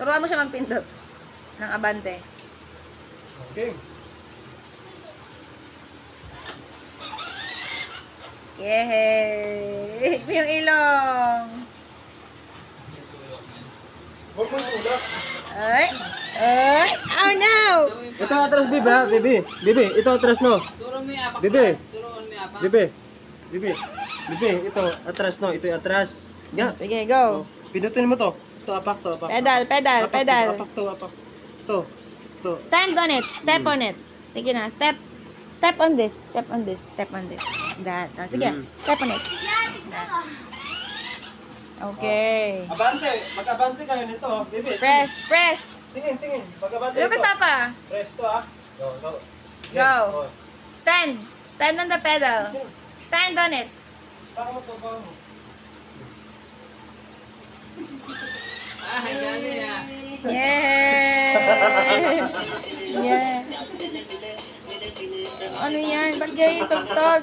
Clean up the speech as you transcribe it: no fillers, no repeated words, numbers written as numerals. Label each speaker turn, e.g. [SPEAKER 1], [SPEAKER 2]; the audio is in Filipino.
[SPEAKER 1] Turuan mo siya magpindot ng abante.
[SPEAKER 2] Okay.
[SPEAKER 1] Yehey! Yung ilong.
[SPEAKER 2] Huwag mo tulak.
[SPEAKER 1] Ay! Ay! Oh no!
[SPEAKER 2] Ito atras, Bibi, ha? Bibi. Bibi, ito atras, no? Bibi. Bibi. Bibi. Bibi, ito atras, no? Ito yung atras. Nga.
[SPEAKER 1] Sige, go.
[SPEAKER 2] Pinutin mo to. Ito, apak to, apak.
[SPEAKER 1] Pedal, pedal,
[SPEAKER 2] Apak to,
[SPEAKER 1] pedal.
[SPEAKER 2] apak to, apak. Ito. Ito.
[SPEAKER 1] Stand on it. Step on it. Sige na, step. Step on this. Step on this. Step on this. That. Oh, sige, step on it. That. Okay.
[SPEAKER 2] Abante. Mag-abante kayo nito, Bibi.
[SPEAKER 1] Press, press.
[SPEAKER 2] Tingin, tingin. Mag-abante
[SPEAKER 1] Look
[SPEAKER 2] ito.
[SPEAKER 1] at Papa.
[SPEAKER 2] Press to, ha? Go, go.
[SPEAKER 1] Go.
[SPEAKER 2] Oh.
[SPEAKER 1] Stand. Stand on the pedal. Stand on it.
[SPEAKER 2] Para mo to, para mo.
[SPEAKER 1] Yeah. Yeah. Ano yan? Ba't ganyan yung tugtog?